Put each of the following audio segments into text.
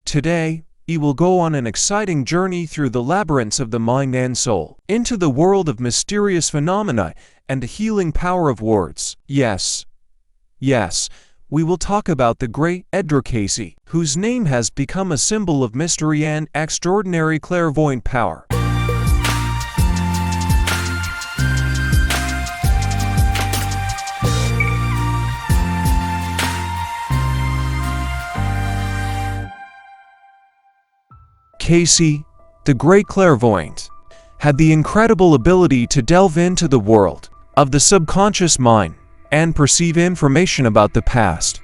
Today, we will go on an exciting journey through the labyrinths of the mind and soul, into the world of mysterious phenomena and the healing power of words. Yes, we will talk about the great Edgar Casey, whose name has become a symbol of mystery and extraordinary clairvoyant power. Casey, the great clairvoyant, had the incredible ability to delve into the world of the subconscious mind and perceive information about the past,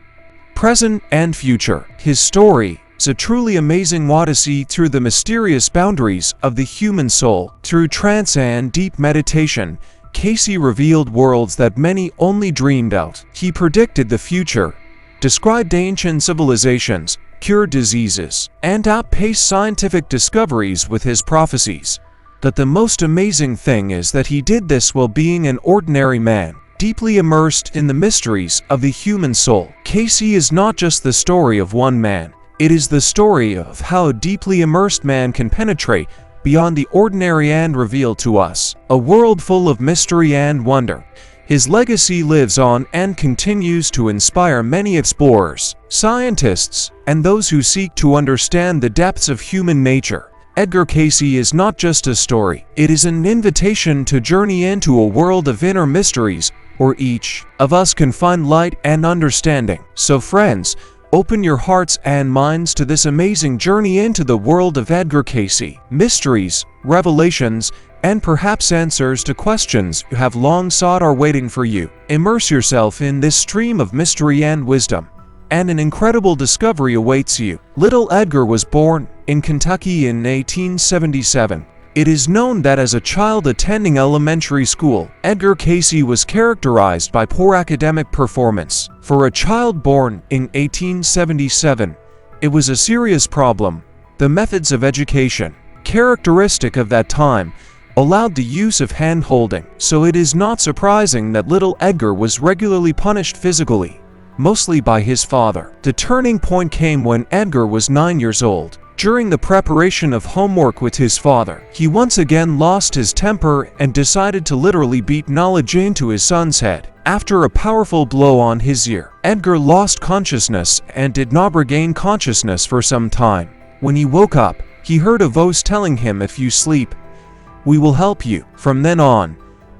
present, and future. His story is a truly amazing odyssey through the mysterious boundaries of the human soul. Through trance and deep meditation, Casey revealed worlds that many only dreamed of. He predicted the future, described ancient civilizations, cured diseases, and outpaced scientific discoveries with his prophecies. But the most amazing thing is that he did this while being an ordinary man, deeply immersed in the mysteries of the human soul. Casey is not just the story of one man, it is the story of how a deeply immersed man can penetrate beyond the ordinary and reveal to us a world full of mystery and wonder. His legacy lives on and continues to inspire many explorers, scientists, and those who seek to understand the depths of human nature. Edgar Casey is not just a story, it is an invitation to journey into a world of inner mysteries where each of us can find light and understanding. So friends, open your hearts and minds to this amazing journey into the world of Edgar Casey. Mysteries, revelations, and perhaps answers to questions you have long sought are waiting for you. Immerse yourself in this stream of mystery and wisdom, and an incredible discovery awaits you. Little Edgar was born in Kentucky in 1877. It is known that as a child attending elementary school, Edgar Casey was characterized by poor academic performance. For a child born in 1877, it was a serious problem. The methods of education, characteristic of that time, allowed the use of hand-holding, so it is not surprising that little Edgar was regularly punished physically, mostly by his father. The turning point came when Edgar was 9 years old. During the preparation of homework with his father, he once again lost his temper and decided to literally beat knowledge into his son's head. After a powerful blow on his ear, Edgar lost consciousness and did not regain consciousness for some time. When he woke up, he heard a voice telling him, "If you sleep, we will help you." From then on,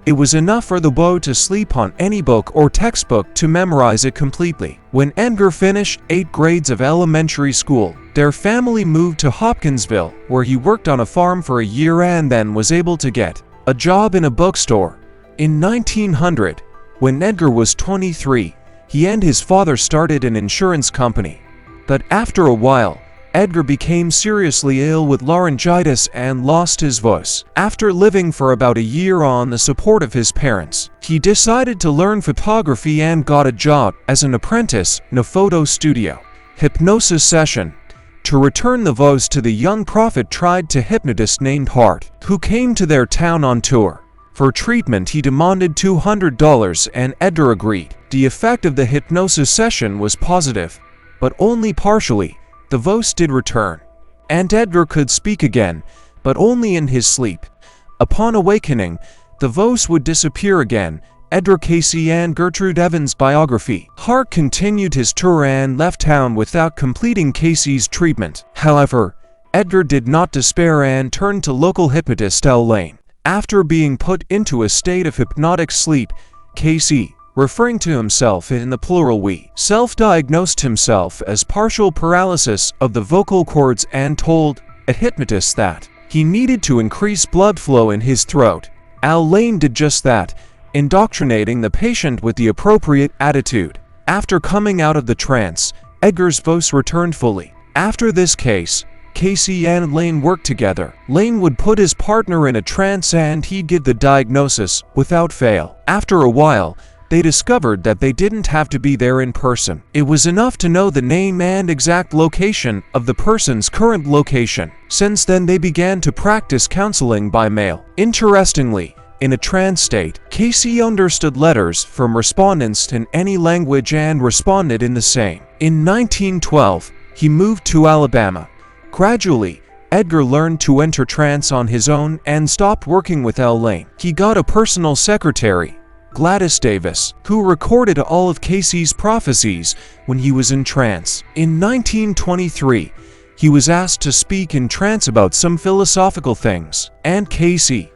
it was enough for the boy to sleep on any book or textbook to memorize it completely. When Edgar finished 8 grades of elementary school, their family moved to Hopkinsville, where he worked on a farm for a year and then was able to get a job in a bookstore. In 1900, when Edgar was 23, he and his father started an insurance company. But after a while, Edgar became seriously ill with laryngitis and lost his voice. After living for about a year on the support of his parents, he decided to learn photography and got a job as an apprentice in a photo studio. Hypnosis session. To return the voice to the young prophet tried to hypnotist named Hart, who came to their town on tour. For treatment he demanded $200 and Edgar agreed. The effect of the hypnosis session was positive, but only partially. The voice did return, and Edgar could speak again, but only in his sleep. Upon awakening, the voice would disappear again. Edgar Casey and Gertrude Evans' biography. Hart continued his tour and left town without completing Casey's treatment. However, Edgar did not despair and turned to local hypnotist L. Lane. After being put into a state of hypnotic sleep, Casey, referring to himself in the plural we, self-diagnosed himself as partial paralysis of the vocal cords and told a hypnotist that he needed to increase blood flow in his throat. Al Lane did just that, indoctrinating the patient with the appropriate attitude. After coming out of the trance, Edgar's voice returned fully. After this case, Casey and Lane worked together. Lane would put his partner in a trance and he'd give the diagnosis without fail. After a while, they discovered that they didn't have to be there in person. It was enough to know the name and exact location of the person's current location. Since then they began to practice counseling by mail. Interestingly, in a trance state, Casey understood letters from respondents in any language and responded in the same. In 1912, he moved to Alabama, Gradually, Edgar learned to enter trance on his own and stopped working with L. Lane. He got a personal secretary, Gladys Davis, who recorded all of Casey's prophecies when he was in trance. In 1923, he was asked to speak in trance about some philosophical things, and Casey,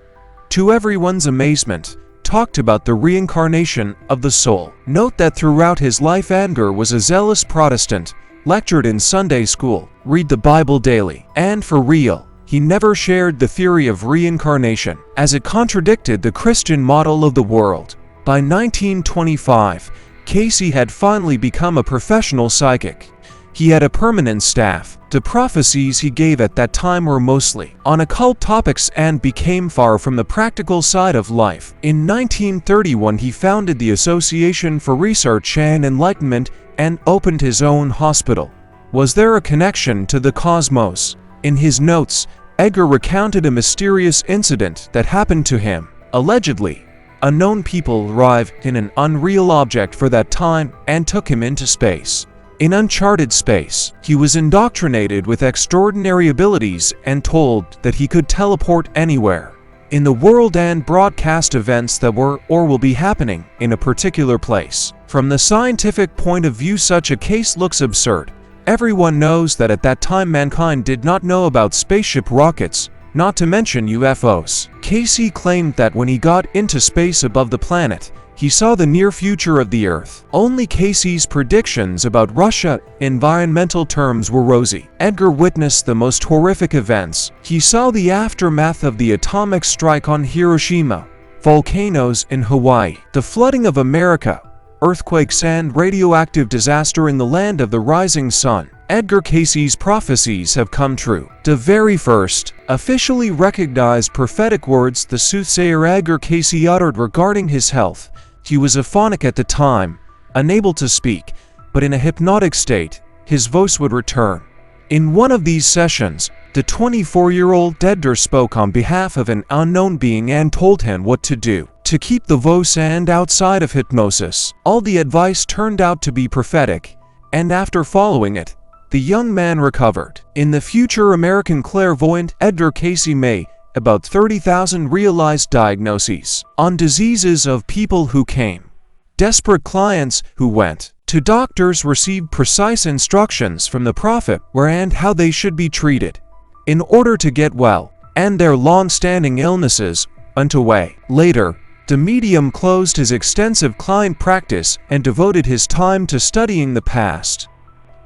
to everyone's amazement, talked about the reincarnation of the soul. Note that throughout his life, Edgar was a zealous Protestant, lectured in Sunday school, read the Bible daily, and for real, he never shared the theory of reincarnation, as it contradicted the Christian model of the world. By 1925, Casey had finally become a professional psychic. He had a permanent staff. The prophecies he gave at that time were mostly on occult topics and became far from the practical side of life. In 1931, he founded the Association for Research and Enlightenment and opened his own hospital. Was there a connection to the cosmos? In his notes, Edgar recounted a mysterious incident that happened to him. Allegedly, unknown people arrived in an unreal object for that time and took him into space. In uncharted space, he was indoctrinated with extraordinary abilities and told that he could teleport anywhere in the world and broadcast events that were or will be happening in a particular place. From the scientific point of view, such a case looks absurd. Everyone knows that at that time mankind did not know about spaceship rockets, not to mention UFOs. Casey claimed that when he got into space above the planet, he saw the near future of the Earth. Only Casey's predictions about Russia in environmental terms were rosy. Edgar witnessed the most horrific events. He saw the aftermath of the atomic strike on Hiroshima, volcanoes in Hawaii, the flooding of America, earthquakes and radioactive disaster in the land of the rising sun. Edgar Casey's prophecies have come true. The very first, officially recognized prophetic words the soothsayer Edgar Casey uttered regarding his health. He was aphonic at the time, unable to speak, but in a hypnotic state, his voice would return. In one of these sessions, the 24-year-old Edgar spoke on behalf of an unknown being and told him what to do to keep the voice and outside of hypnosis. All the advice turned out to be prophetic, and after following it, the young man recovered. In the future American clairvoyant Edgar Casey made about 30,000 realized diagnoses on diseases of people who came. Desperate clients who went to doctors received precise instructions from the prophet where and how they should be treated in order to get well, and their long-standing illnesses went away. Later, the medium closed his extensive client practice and devoted his time to studying the past,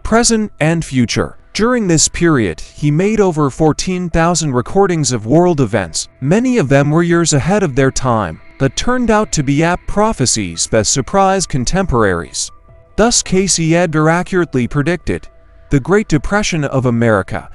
present, and future. During this period, he made over 14,000 recordings of world events. Many of them were years ahead of their time, but turned out to be apt prophecies that surprised contemporaries. Thus, Casey Edgar accurately predicted the Great Depression of America,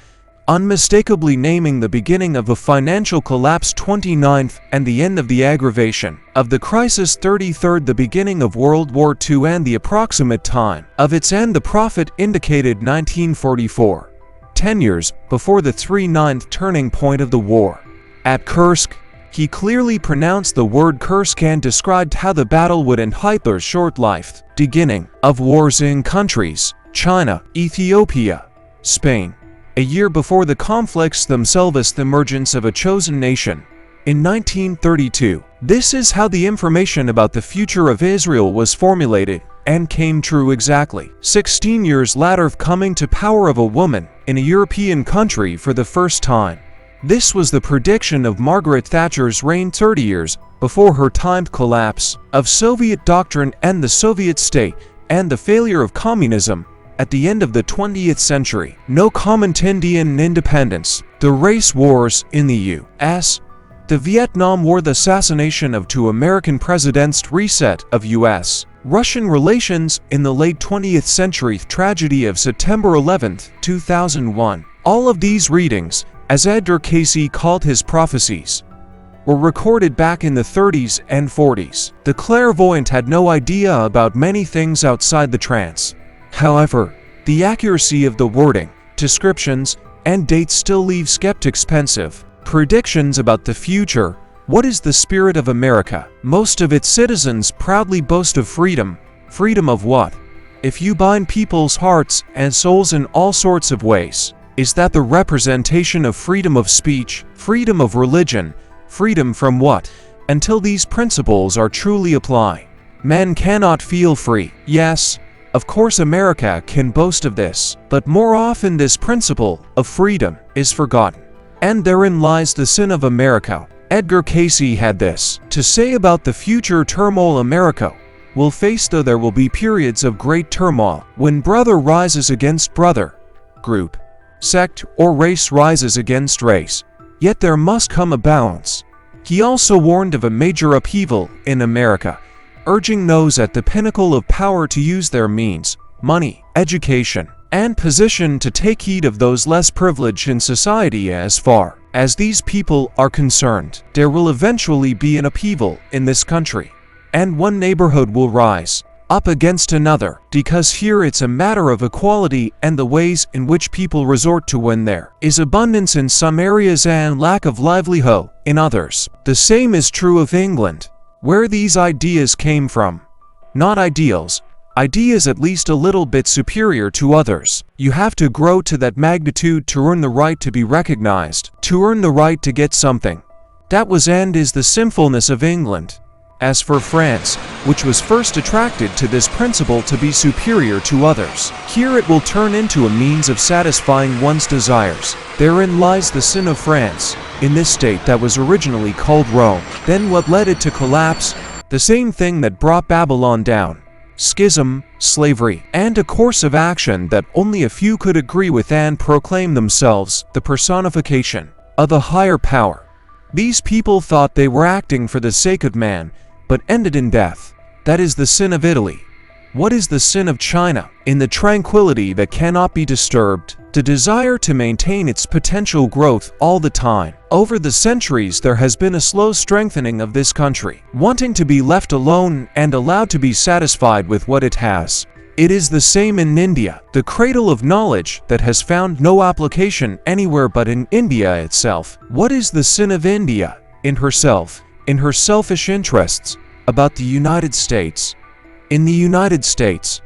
unmistakably naming the beginning of a financial collapse 29th and the end of the aggravation of the crisis 33rd, the beginning of World War II and the approximate time of its end. The prophet indicated 1944, 10 years before the 39th turning point of the war. At Kursk, he clearly pronounced the word Kursk and described how the battle would end Hitler's short-lived beginning of wars in countries China, Ethiopia, Spain. A year before the conflicts themselves, the emergence of a chosen nation. In 1932, this is how the information about the future of Israel was formulated and came true exactly 16 years later of coming to power of a woman in a European country for the first time. This was the prediction of Margaret Thatcher's reign 30 years before her timed collapse of Soviet doctrine and the Soviet state and the failure of communism at the end of the 20th century. No common Indian independence, the race wars in the U.S., the Vietnam War, the assassination of two American presidents, reset of U.S.-Russian relations in the late 20th century, tragedy of September 11, 2001. All of these readings, as Edgar Casey called his prophecies, were recorded back in the 30s and 40s. The clairvoyant had no idea about many things outside the trance. However, the accuracy of the wording, descriptions, and dates still leave skeptics pensive. Predictions about the future. What is the spirit of America? Most of its citizens proudly boast of freedom. Freedom of what? If you bind people's hearts and souls in all sorts of ways, is that the representation of freedom of speech, freedom of religion, freedom from what? Until these principles are truly applied, men cannot feel free. Yes, of course America can boast of this, but more often this principle of freedom is forgotten. And therein lies the sin of America. Edgar Casey had this to say about the future turmoil America will face, though there will be periods of great turmoil when brother rises against brother, group, sect, or race rises against race, yet there must come a balance. He also warned of a major upheaval in America, urging those at the pinnacle of power to use their means, money, education, and position to take heed of those less privileged in society. As far as these people are concerned, there will eventually be an upheaval in this country, and one neighborhood will rise up against another, because here it's a matter of equality and the ways in which people resort to when there is abundance in some areas and lack of livelihood in others. The same is true of England, where these ideas came from. Not ideals, ideas at least a little bit superior to others. You have to grow to that magnitude to earn the right to be recognized, to earn the right to get something. That was and is the sinfulness of England. As for France, which was first attracted to this principle to be superior to others, here it will turn into a means of satisfying one's desires. Therein lies the sin of France, in this state that was originally called Rome. Then what led it to collapse? The same thing that brought Babylon down. Schism, slavery, and a course of action that only a few could agree with and proclaim themselves the personification of a higher power. These people thought they were acting for the sake of man, but ended in death. That is the sin of Italy. What is the sin of China? In the tranquility that cannot be disturbed, the desire to maintain its potential growth all the time. Over the centuries there has been a slow strengthening of this country, wanting to be left alone and allowed to be satisfied with what it has. It is the same in India, the cradle of knowledge that has found no application anywhere but in India itself. What is the sin of India? In herself, in her selfish interests, about the United States. In the United States,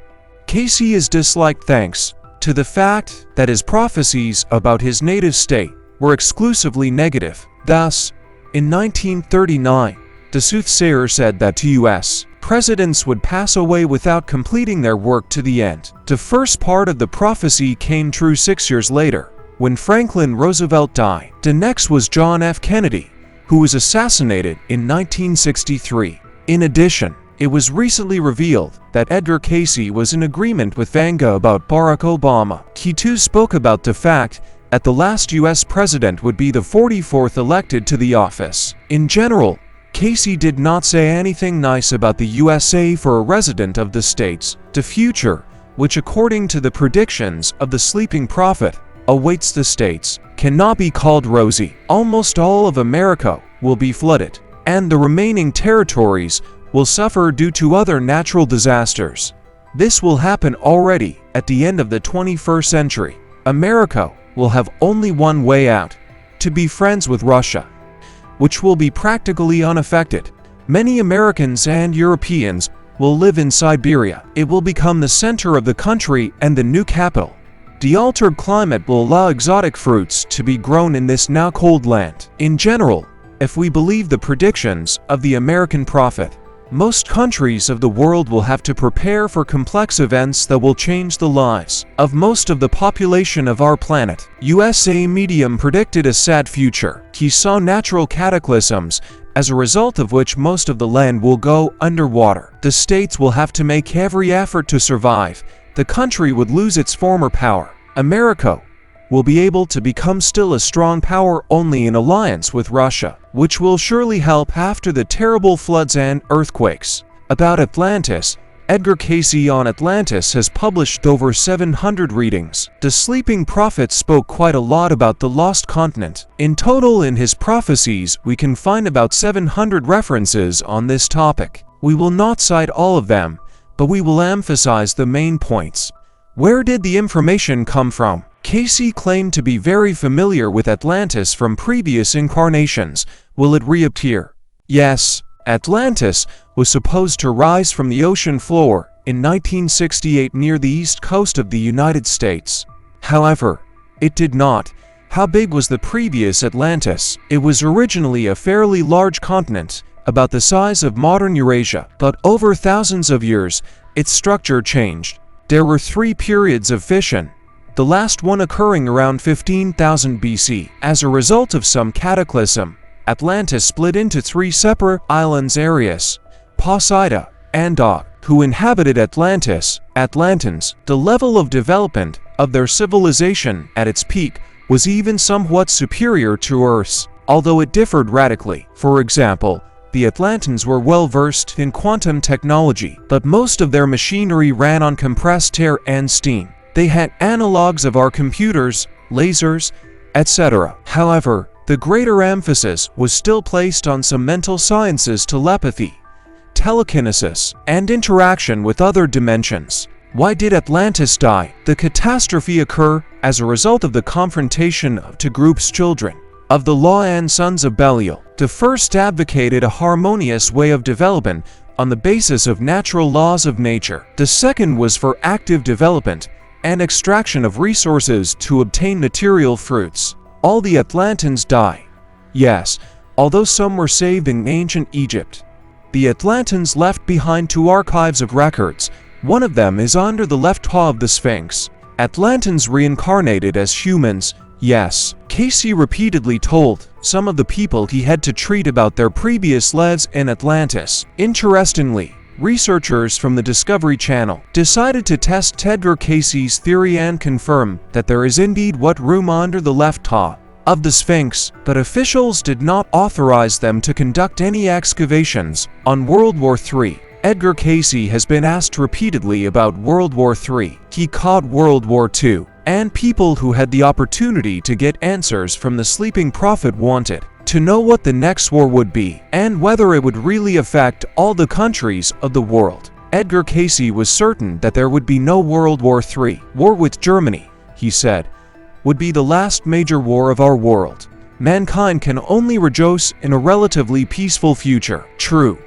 Casey is disliked thanks to the fact that his prophecies about his native state were exclusively negative. Thus, in 1939, the soothsayer said that 2 U.S. presidents would pass away without completing their work to the end. The first part of the prophecy came true 6 years later, when Franklin Roosevelt died. The next was John F. Kennedy, who was assassinated in 1963. In addition, it was recently revealed that Edgar Casey was in agreement with Vanga about Barack Obama. He too spoke about the fact that the last U.S. president would be the 44th elected to the office. In general, Casey did not say anything nice about the USA for a resident of the states. The future, which according to the predictions of the sleeping prophet, awaits the states, cannot be called rosy. Almost all of America will be flooded, and the remaining territories will suffer due to other natural disasters. This will happen already at the end of the 21st century. America will have only one way out: to be friends with Russia, which will be practically unaffected. Many Americans and Europeans will live in Siberia. It will become the center of the country and the new capital. The altered climate will allow exotic fruits to be grown in this now cold land. In general, if we believe the predictions of the American prophet, most countries of the world will have to prepare for complex events that will change the lives of most of the population of our planet. USA Medium predicted a sad future. He saw natural cataclysms, as a result of which most of the land will go underwater. The states will have to make every effort to survive. The country would lose its former power. America will be able to become still a strong power only in alliance with Russia, which will surely help after the terrible floods and earthquakes. About Atlantis, Edgar Casey on Atlantis has published over 700 readings. The sleeping prophet spoke quite a lot about the lost continent. In total, in his prophecies, we can find about 700 references on this topic. We will not cite all of them, but we will emphasize the main points. Where did the information come from? Casey claimed to be very familiar with Atlantis from previous incarnations. Will it reappear? Yes, Atlantis was supposed to rise from the ocean floor in 1968 near the east coast of the United States. However, It did not. How big was the previous Atlantis? It was originally a fairly large continent, about the size of modern Eurasia, but over thousands of years, its structure changed. There were 3 periods of fission, the last one occurring around 15,000 BC. As a result of some cataclysm, Atlantis split into 3 separate islands: Arius, Poseida, and Og, who inhabited Atlantis. Atlantans, the level of development of their civilization at its peak was even somewhat superior to Earth's, although it differed radically. For example, the Atlantans were well versed in quantum technology, but most of their machinery ran on compressed air and steam. They had analogs of our computers, lasers, etc. However, the greater emphasis was still placed on some mental sciences: telepathy, telekinesis, and interaction with other dimensions. Why did Atlantis die? The catastrophe occurred as a result of the confrontation of 2 groups: children of the law and sons of Belial. The first advocated a harmonious way of development on the basis of natural laws of nature. The second was for active development and extraction of resources to obtain material fruits. All the Atlantans die. Yes, although some were saved in ancient Egypt. The Atlantans left behind 2 archives of records. One of them is under the left paw of the Sphinx. Atlantans reincarnated as humans. Yes, Casey repeatedly told some of the people he had to treat about their previous lives in Atlantis. Interestingly, researchers from the Discovery Channel decided to test Edgar Casey's theory and confirm that there is indeed what room under the left paw of the Sphinx, but officials did not authorize them to conduct any excavations on World War III. Edgar Casey has been asked repeatedly about World War III. He caught World War II, and people who had the opportunity to get answers from the sleeping prophet wanted to know what the next war would be, and whether it would really affect all the countries of the world. Edgar Casey was certain that there would be no World War III. War with Germany, he said, would be the last major war of our world. Mankind can only rejoice in a relatively peaceful future. True.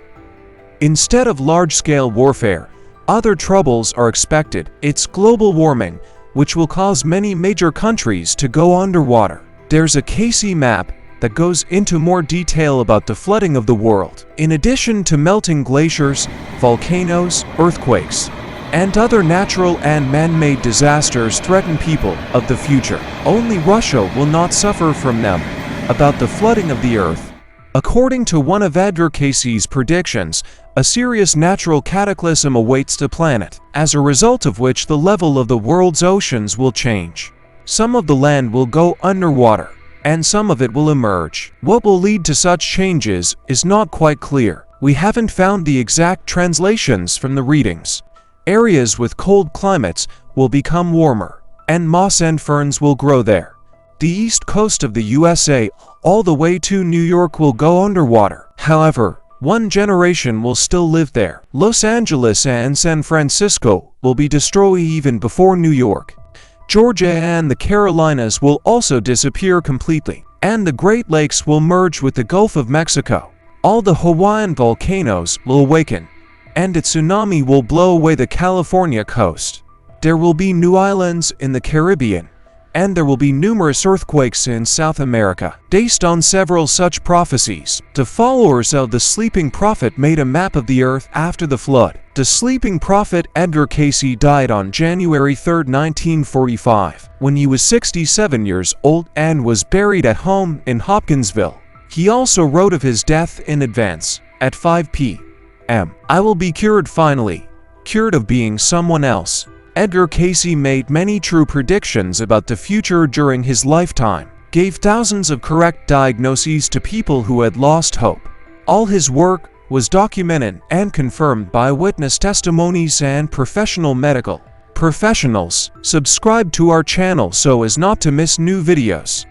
Instead of large-scale warfare, other troubles are expected. It's global warming, which will cause many major countries to go underwater. There's a Casey map that goes into more detail about the flooding of the world. In addition to melting glaciers, volcanoes, earthquakes, and other natural and man-made disasters threaten people of the future. Only Russia will not suffer from them. About the flooding of the earth. According to one of Edgar Casey's predictions, a serious natural cataclysm awaits the planet, as a result of which the level of the world's oceans will change. Some of the land will go underwater, and some of it will emerge. What will lead to such changes is not quite clear. We haven't found the exact translations from the readings. Areas with cold climates will become warmer, and moss and ferns will grow there. The east coast of the USA, all the way to New York, will go underwater. However, one generation will still live there. Los Angeles and San Francisco will be destroyed even before New York. Georgia and the Carolinas will also disappear completely, and the Great Lakes will merge with the Gulf of Mexico. All the Hawaiian volcanoes will awaken, and a tsunami will blow away the California coast. There will be new islands in the Caribbean, and there will be numerous earthquakes in South America. Based on several such prophecies, the followers of the sleeping prophet made a map of the earth after the flood. The sleeping prophet Edgar Casey died on January 3, 1945, when he was 67 years old and was buried at home in Hopkinsville. He also wrote of his death in advance, at 5 p.m. I will be cured finally, cured of being someone else. Edgar Casey made many true predictions about the future during his lifetime, gave thousands of correct diagnoses to people who had lost hope. All his work was documented and confirmed by witness testimonies and professional medical professionals. Subscribe to our channel so as not to miss new videos.